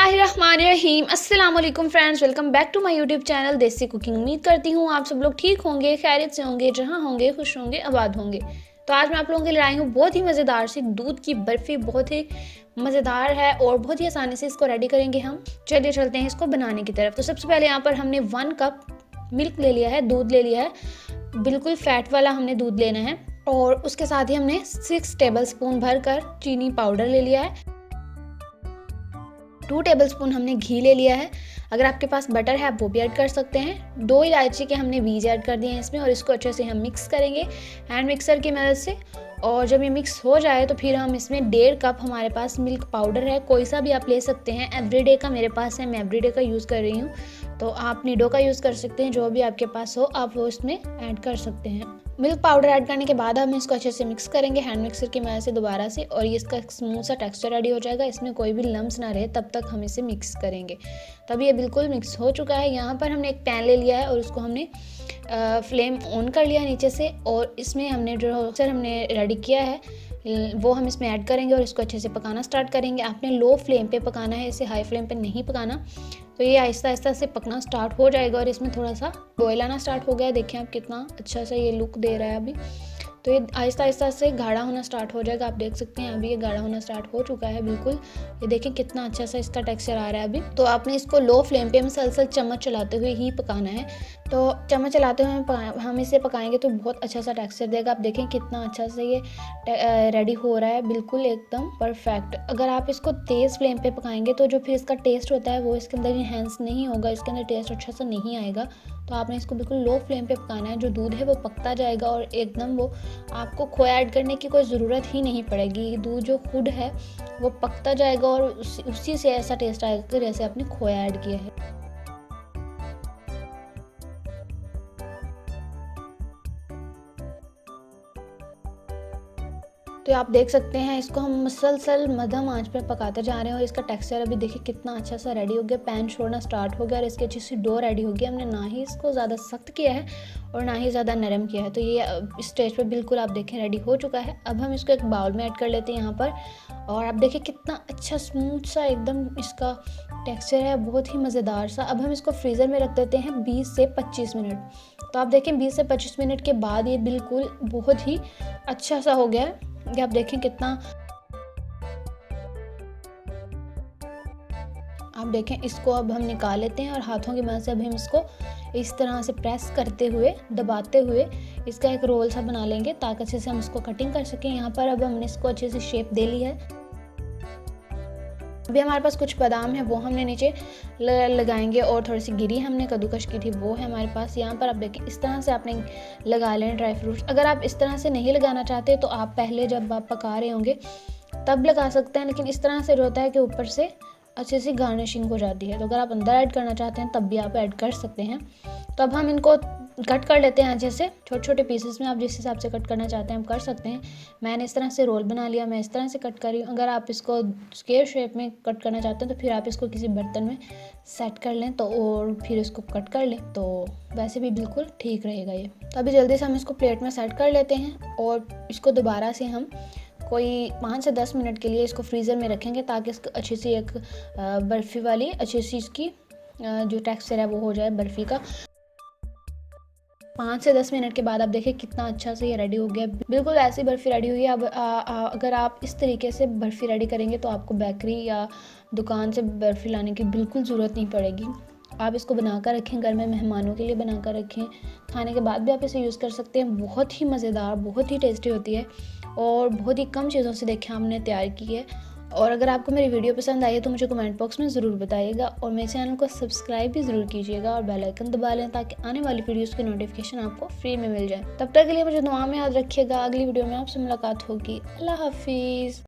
बिस्मिल्लाहिर्रहमानिर्रहीम। अस्सलाम वालेकुम friends, welcome back to my YouTube channel Desi cooking. उम्मीद करती हूँ आप सब लोग ठीक होंगे, खैरियत से होंगे, जहाँ होंगे खुश होंगे, आबाद होंगे। तो आज मैं आप लोगों के लिए आई हूँ बहुत ही मज़ेदार सी दूध की बर्फ़ी। बहुत ही मज़ेदार है और बहुत ही आसानी से इसको रेडी करेंगे हम। चलिए चलते हैं इसको बनाने की तरफ। तो सबसे पहले यहाँ पर हमने 1 कप मिल्क ले लिया है, दूध ले लिया है, बिल्कुल फ़ैट वाला हमने दूध लेना है। और उसके साथ ही हमने 6 टेबल स्पून भर कर चीनी पाउडर ले लिया है। 2 टेबलस्पून हमने घी ले लिया है। अगर आपके पास बटर है आप वो भी ऐड कर सकते हैं। 2 इलायची के हमने बीज ऐड कर दिए हैं इसमें, और इसको अच्छे से हम मिक्स करेंगे हैंड मिक्सर की मदद से। और जब ये मिक्स हो जाए तो फिर हम इसमें 1.5 कप हमारे पास मिल्क पाउडर है, कोई सा भी आप ले सकते हैं। एवरीडे का मेरे पास है, मैं एवरीडे का यूज़ कर रही हूँ, तो आप नीडो का यूज़ कर सकते हैं। जो भी आपके पास हो आप वो इसमें ऐड कर सकते हैं। मिल्क पाउडर ऐड करने के बाद हम इसको अच्छे से मिक्स करेंगे हैंड मिक्सर की मदद से दोबारा से, और ये इसका स्मूथ सा टेक्सचर रेडी हो जाएगा। इसमें कोई भी लम्स ना रहे तब तक हम इसे मिक्स करेंगे। तब ये बिल्कुल मिक्स हो चुका है। यहाँ पर हमने एक पैन ले लिया है और उसको हमने फ्लेम ऑन कर लिया नीचे से, और इसमें हमने जो मिक्सर हमने रेडी किया है वो हम इसमें ऐड करेंगे और इसको अच्छे से पकाना स्टार्ट करेंगे। आपने लो फ्लेम पे पकाना है, इसे हाई फ्लेम पे नहीं पकाना। तो ये आहिस्ता आहिस्ता से पकना स्टार्ट हो जाएगा और इसमें थोड़ा सा बॉयल आना स्टार्ट हो गया है। देखिए आप कितना अच्छा सा ये लुक दे रहा है अभी। तो ये आहिस्ता आहिस्ता से गाढ़ा होना स्टार्ट हो जाएगा। आप देख सकते हैं अभी ये गाढ़ा होना स्टार्ट हो चुका है बिल्कुल। ये देखें कितना अच्छा सा इसका टेक्सचर आ रहा है अभी। तो आपने इसको लो फ्लेम पे मुसलसल चम्मच चलाते हुए ही पकाना है। तो चम्मच चलाते हुए हम इसे पकाएंगे तो बहुत अच्छा सा टेक्सचर देगा। आप देखें कितना अच्छा से ये रेडी हो रहा है, बिल्कुल एकदम परफेक्ट। अगर आप इसको तेज़ फ्लेम पे पकाएंगे तो जो फिर इसका टेस्ट होता है वो इसके अंदर इन्हेंस नहीं होगा, इसके अंदर टेस्ट अच्छा सा नहीं आएगा। तो आपने इसको बिल्कुल लो फ्लेम पे पकाना है। जो दूध है वो पकता जाएगा और एकदम वो आपको खोया ऐड करने की कोई ज़रूरत ही नहीं पड़ेगी। दूध जो खुद है वो पकता जाएगा और उसी से ऐसा टेस्ट आएगा जैसे आपने खोया ऐड किया है। तो आप देख सकते हैं इसको हम मुसलसल मध्यम आंच पर पकाते जा रहे हैं, और इसका टेक्सचर अभी देखिए कितना अच्छा सा रेडी हो गया। पैन छोड़ना स्टार्ट हो गया और इसकी अच्छी सी डो रेडी हो गई। हमने ना ही इसको ज़्यादा सख्त किया है और ना ही ज़्यादा नरम किया है। तो ये इस स्टेज पर बिल्कुल आप देखें रेडी हो चुका है। अब हम इसको एक बाउल में ऐड कर लेते हैं यहाँ पर, और आप देखिए कितना अच्छा स्मूथ सा एकदम इसका टेक्सचर है, बहुत ही मज़ेदार सा। अब हम इसको फ्रीज़र में रख देते हैं 20 से 25 मिनट। तो आप देखें 20 से 25 मिनट के बाद ये बिल्कुल बहुत ही अच्छा सा हो गया है। ये आप देखें कितना, आप देखें इसको अब हम निकाल लेते हैं और हाथों की मदद से अब हम इसको इस तरह से प्रेस करते हुए दबाते हुए इसका एक रोल सा बना लेंगे ताकि अच्छे से हम इसको कटिंग कर सकें। यहाँ पर अब हमने इसको अच्छे से शेप दे ली है। अभी हमारे पास कुछ बादाम है वो हमने नीचे लगाएंगे, और थोड़ी सी गिरी हमने कद्दूकश की थी वो है हमारे पास। यहाँ पर आप देखें इस तरह से आपने लगा लें ड्राई फ्रूट्स। अगर आप इस तरह से नहीं लगाना चाहते तो आप पहले जब आप पका रहे होंगे तब लगा सकते हैं, लेकिन इस तरह से जो होता है कि ऊपर से अच्छे से गार्निशिंग हो जाती है। तो अगर आप अंदर ऐड करना चाहते हैं तब भी आप ऐड कर सकते हैं। तो अब हम इनको कट कर लेते हैं जैसे छोटे छोटे पीसेस में। आप जिस हिसाब से कट करना चाहते हैं आप कर सकते हैं। मैंने इस तरह से रोल बना लिया, मैं इस तरह से कट कर रही हूँ। अगर आप इसको स्क्वायर शेप में कट करना चाहते हैं तो फिर आप इसको किसी बर्तन में सेट कर लें तो, और फिर इसको कट कर लें तो वैसे भी बिल्कुल ठीक रहेगा ये। तो अभी जल्दी से हम इसको प्लेट में सेट कर लेते हैं, और इसको दोबारा से हम कोई 5 से 10 मिनट के लिए इसको फ्रीज़र में रखेंगे ताकि इसको अच्छी सी एक बर्फ़ी वाली अच्छी सी इसकी जो टेक्सचर है वो हो जाए बर्फ़ी का। 5 से 10 मिनट के बाद आप देखिए कितना अच्छा से ये रेडी हो गया। बिल्कुल ऐसी बर्फ़ी रेडी हुई है। अब अगर आप इस तरीके से बर्फ़ी रेडी करेंगे तो आपको बेकरी या दुकान से बर्फ़ी लाने की बिल्कुल ज़रूरत नहीं पड़ेगी। आप इसको बनाकर रखें, घर में मेहमानों के लिए बनाकर रखें, खाने के बाद भी आप इसे यूज़ कर सकते हैं। बहुत ही मज़ेदार, बहुत ही टेस्टी होती है, और बहुत ही कम चीज़ों से देखिए हमने तैयार की है। और अगर आपको मेरी वीडियो पसंद आई है तो मुझे कमेंट बॉक्स में ज़रूर बताइएगा, और मेरे चैनल को सब्सक्राइब भी ज़रूर कीजिएगा और बेल आइकन दबा लें ताकि आने वाली वीडियोस की नोटिफिकेशन आपको फ्री में मिल जाए। तब तक के लिए मुझे दुआ में याद रखिएगा। अगली वीडियो में आपसे मुलाकात होगी। अल्लाह हाफिज़।